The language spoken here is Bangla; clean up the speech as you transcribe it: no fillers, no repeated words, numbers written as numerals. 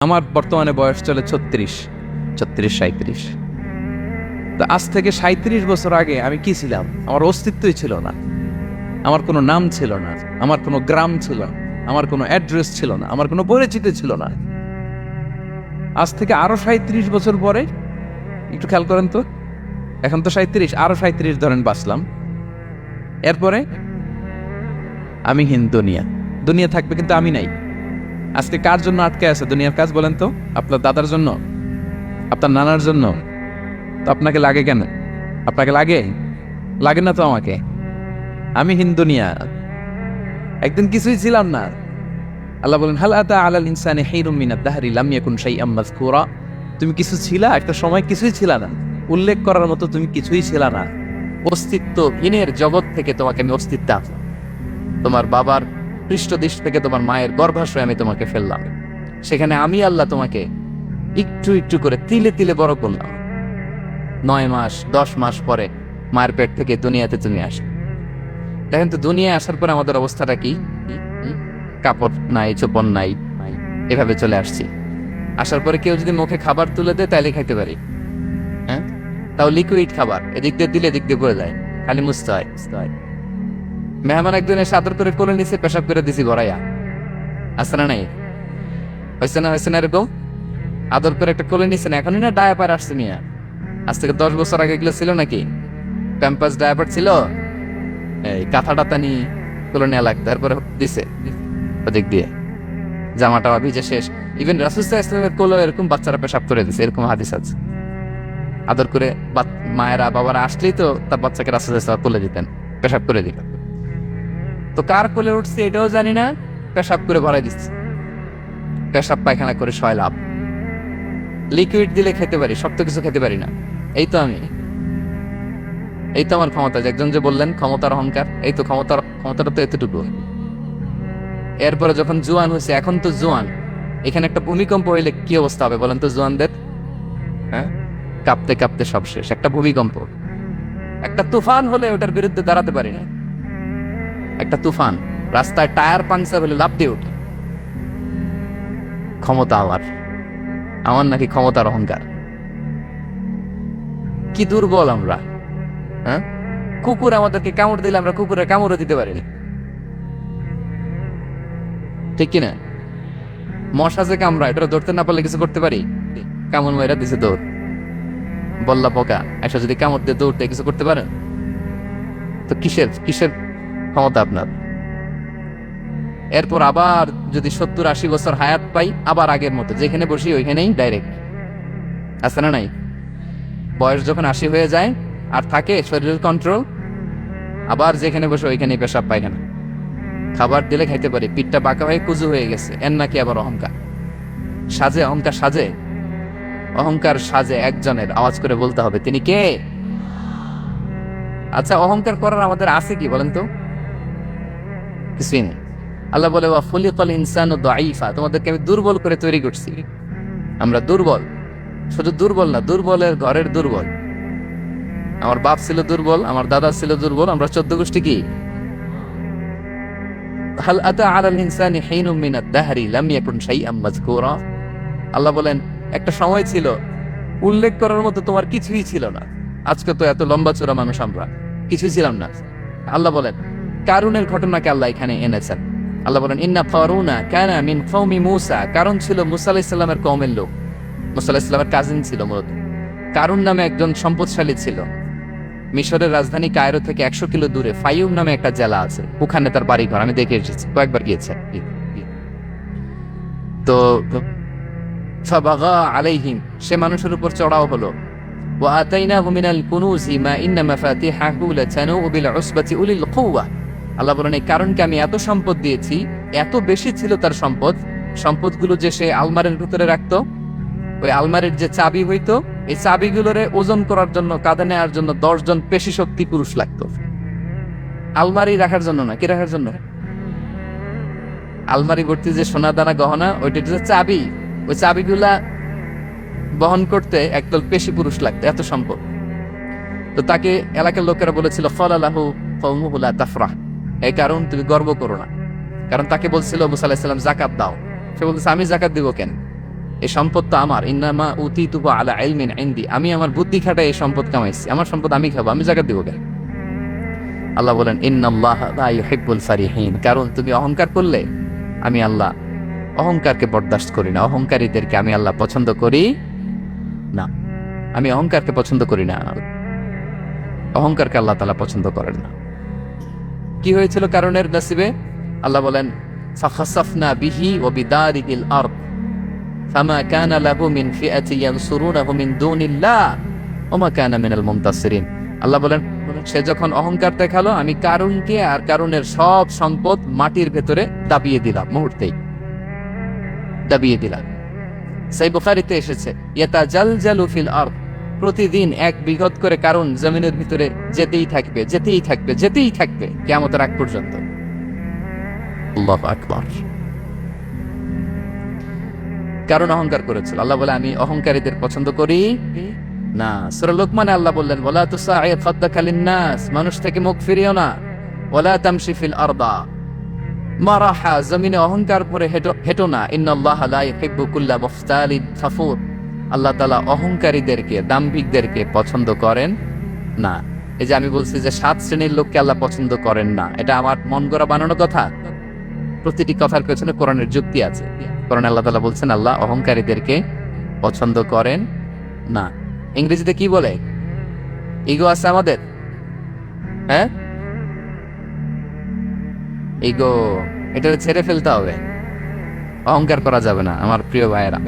আমার বর্তমানে বয়স চলে 36, 37। তো আজ থেকে 37 বছর আগে আমি কি ছিলাম? আমার অস্তিত্বই ছিল না, আমার কোনো নাম ছিল না, আমার কোনো গ্রাম ছিল না, আমার কোনো অ্যাড্রেস ছিল না, আমার কোনো পরিচিতি ছিল না। আজ থেকে আরো 37 বছর পরে একটু খেয়াল করেন তো, এখন তো 37, আরো 37 ধরেন বাঁচলাম, এরপরে আমি দুনিয়া দুনিয়া থাকবে, কিন্তু আমি নাই। আজকে কার জন্য আটকে আছে দুনিয়ার কাজ বলেন তো? আপনার দাদার জন্য, আপনার নানার জন্য? তো আপনাকে লাগে কেন? আপনাকে লাগে? লাগে না তো আমাকে। আমি দুনিয়া, একদিন কিছুই ছিলাম না। আল্লাহ বলেন, হাল আতা আলাল ইনসানি হিরুম মিনাদ দাহরি লাম ইয়াকুন শাইআম মাযকুরা। তুমি কিছু ছিলা, একটা সময় কিছুই ছিলা না, উল্লেখ করার মতো তুমি কিছুই ছিলা না। অস্তিত্বহীনের জগৎ থেকে তোমাকে আমি অস্তিত্ব আনলাম। তোমার বাবার পৃষ্ঠদেশ থেকে তোমার মায়ের গর্ভাশয়ে আমি তোমাকে ফেললাম। সেখানে আমি আল্লাহ তোমাকে একটু একটু করে তিলে তিলে বড় করলাম। 9 মাস 10 মাস পরে মায়ের পেট থেকে দুনিয়াতে তুমি আসো। দেখেন তো, দুনিয়ায় আসার পরে আমাদের অবস্থাটা কি? কাপড় নাই, চোপড় নাই, এভাবে চলে আসছি। আসার পরে কেউ যদি মুখে খাবার তুলে দেয় তাইলে খাইতে পারি, হ্যাঁ? তাও লিকুইড খাবার, এদিক দিয়ে দিলে এদিক দিয়ে পড়ে যায়, খালি মুছতে হয়। মেহমান একজন এসে আদর করে কোলে নিচে পেশাব করে দিছি গড়াইয়া। আসছে না নাই? হয়েছে না এরকম? আদর করে একটা কোলে নিচ্ছে না, এখনই না ডায়াপার আসছে মিয়া। আজ থেকে 10 বছর আগে এগুলো ছিল নাকি? প্যাম্পাস ডায়াপার ছিল, এই কাঁথা টাতা নিয়ে কোলে নেওয়া লাগতো, তারপরে দিছে ওদিক দিয়ে জামাটা ভিজে শেষ। ইভেন রাসূল সাল্লাল্লাহু আলাইহি ওয়াসাল্লামের কোলে এরকম বাচ্চারা পেশাব করে দিছে, এরকম হাদিস আছে। আদর করে মায়েরা বাবারা আসলেই তো তার বাচ্চাকে রাসূল সাল্লাল্লাহু আলাইহি ওয়াসাল্লাম কোলে দিতেন, পেশাব করে দিতেন। তো কার কোলে উঠছে এটাও জানি না, পেশাব করে ভরাই দিচ্ছে। পেশাব পায়খানা করে লাভ। লিকুইড দিলে খেতে পারি, শক্ত কিছু খেতে পারি না। এই তো আমি, এই তো আমার ক্ষমতা। একজন যে বললেন ক্ষমতার অহংকার, এই তো ক্ষমতাটা তো এতটুকু। এরপরে যখন জোয়ান হয়েছে, এখন তো জোয়ান, এখানে একটা ভূমিকম্প হইলে কি অবস্থা হবে বলেন তো জোয়ানদের? হ্যাঁ, কাঁপতে কাঁপতে সব শেষ। একটা ভূমিকম্প, একটা তুফান হলে ওটার বিরুদ্ধে দাঁড়াতে পারি না। একটা তুফান, রাস্তায় টায়ার পাংচার হলে লাফ দিয়ে উঠে। ক্ষমতা আমার নাকি ক্ষমতার অহংকার? কি দুর্বল আমরা, হ্যাঁ? কুকুর আমাদেরকে কামড় দিলে আমরা কুকুরের কামড়ও দিতে পারি না, ঠিক কিনা? মশা যে কামড়া, এটা ধরতে না পারলে কিছু করতে পারি? কামড় মেয়েরা দিছে দৌড়, বল্লা পোকা এসে যদি কামড় দিয়ে দৌড়তে কিছু করতে পারেন? তো কিসের ক্ষমতা আপনার? এরপর আবার যদি 70-80 বছর হায়াত পাই, আবার আগের মতো যেখানে বসি ওইখানেই ডাইরেক্ট। আছে না নাই? বয়স যখন 80 হয়ে যায় আর থাকে শরীরের কন্ট্রোল, আবার যেখানে বসে ওইখানেই পেশাব পায়খানা। খাবার দিলে খাইতে পারি, পিঠটা বাঁকা হয়ে কুজু হয়ে গেছে। এর নাকি আবার অহংকার সাজে? অহংকার সাজে একজনের, আওয়াজ করে বলতে হবে তিনি কে? আচ্ছা, অহংকার করার আমাদের আছে কি বলেন তো? কিছুই নেই। আল্লাহ বলে, ওয়া খুলিকাল ইনসানু দাঈফা, তোমাদেরকে আমি দুর্বল করে তৈরি করছি। আমরা দুর্বল, শুধু দুর্বল না, দুর্বলের ঘরের দুর্বল। আমার বাপ ছিল দুর্বল, আমার দাদা ছিল দুর্বল, আমরা 14 গোষ্ঠী কি? হাল আতা আলাল ইনসানি হিনুম মিনাদ দাহরি লাম ইয়াকুন শাইআম মাযকুরা। আল্লাহ বলেন, একটা সময় ছিল উল্লেখ করার মতো তোমার কিছুই ছিল না। আজকে তো এত লম্বা চূড়া মানুষ, আমরা কিছুই ছিলাম না। আল্লাহ বলেন, কারুনের ঘটনাকে আল্লাহ এখানে এনেছেন। আল্লাহ বলেন, ইন্না কারুনা কানা মিন কওমি মূসা। কারুন ছিল মুসা আলাইহিস সালামের কওমের লোক, মুসা আলাইহিস সালামের কাজিন ছিল মূলত। কারুন নামে একজন সম্পদশালী ছিল। মিশরের রাজধানী কায়রো থেকে 100 কিলো দূরে ফাইয়ুম নামে একটা জেলা আছে, ওখানে তার বাড়ি ঘর। আমি দেখে এসেছি, কয়েকবার গিয়েছে। তো ফাবাগা আলাইহিম, সে মানুষের উপর চড়াও হলো। ওয়া আতাইনাহু মিনাল কুনুজি মা ইন্না মাফাতিহাহু লাতানূ বিল উসবাতি উলিল কুওয়া। আল্লাহ বলেন, এই কারণকে আমি এত সম্পদ দিয়েছি, এত বেশি ছিল তার সম্পদগুলো যে সে আলমারির ভিতরে রাখতো। ওই আলমারির যে চাবি হইতো, এই চাবিগুলোরে ওজন করার জন্য, কাঁধে নেওয়ার জন্য 10 জন পেশি শক্তি পুরুষ লাগতো। আলমারি রাখার জন্য না, কি রাখার জন্য? আলমারি ভর্তি যে সোনা দানা গহনা, ওইটার যে চাবি, ওই চাবিগুলা বহন করতে একদল পেশি পুরুষ লাগতো, এত সম্পদ। তো তাকে এলাকার লোকেরা বলেছিল, ফালালাহু কওমুহু লা তাফরাহ, এই কারণ তুমি গর্ব করো না। কারণ তাকে বলছিল মুসা আলাইহিস সালাম জাকাত দাও, সে বলতেছে আমি জাকাত দিব কেন? এই সম্পদ তো আমার, ইন্নামা উতিতুহু আলা ইলমিন ইনদি, আমি আমার বুদ্ধি খাটায় এই সম্পদ কামাইছি, আমার সম্পদ আমি খাবো, আমি জাকাত দিব কেন? আল্লাহ বলেন ইন্নাল্লাহা লা ইউহিব্বুল ফারিহিন, কারণ তুমি অহংকার করলে আমি আল্লাহ অহংকারকে বরদাস্ত করি না, অহংকারীদেরকে আমি আল্লাহ পছন্দ করি না। আমি অহংকারকে পছন্দ করি না, অহংকারকে আল্লাহ তাআলা পছন্দ করেন না। কি হয়েছিল কারণের নসিবে? আল্লাহ বলেন ফাখাসাফনা বিহি ওয়া বিদারিহিল আরদ ফামা কানা লাহু মিন ফিআতি ইয়ানসুরুনাহু মিন দুনিল্লাহ ওয়া মা কানা মিনাল মুনতাসিরিন। আল্লাহ বলেন সে যখন অহংকার দেখালো, আমি কারুনকে আর কারুনের সব সম্পদ মাটির ভেতরে দাবিয়ে দিলাম, মুহূর্তেই দাবিয়ে দিলাম। সহিহ বুখারীতে এসেছে ইয়াতাজালজালু ফিল আরদ, প্রতিদিন এক বিঘত করে কারণ জমিনের ভিতরে যেতেই থাকবে, যেতেই থাকবে, যেতেই থাকবে কিয়ামতের আগ পর্যন্ত। আল্লাহু আকবার। কারণ অহংকার করেছিল। আল্লাহ বলে আমি অহংকারীদের পছন্দ করি না। সূরা লোকমানে আল্লাহ বললেন ওয়ালা তুসাইর খাদ্দাকা লিন-নাস, মানুষ থেকে মুখ ফিরিও না। ওয়ালা তামশি ফিল আরদা মারাহা, জমিনে অহংকার করে হেঁটো না। ইন্নাল্লাহা লা ইউহিব্বু কুল্লা মুখতালিন ফাখুর, আল্লাহ তাআলা অহংকারীদেরকে, দাম্ভিকদেরকে পছন্দ করেন না। এই যে আমি বলছি যে 7 শ্রেণীর লোককে আল্লাহ পছন্দ করেন না, এটা আমার মন গড়া বানানো কথা? প্রতিটি কথার পেছনে কোরআনের যুক্তি আছে। কোরআনে আল্লাহ তাআলা বলছেন আল্লাহ অহংকারীদেরকে পছন্দ করেন না। ইংরেজিতে কি বলে? ইগো আছে আমাদের, হ্যাঁ ইগো, এটা ছেড়ে ফেলতে হবে, অহংকার করা যাবে না আমার প্রিয় ভাইয়েরা।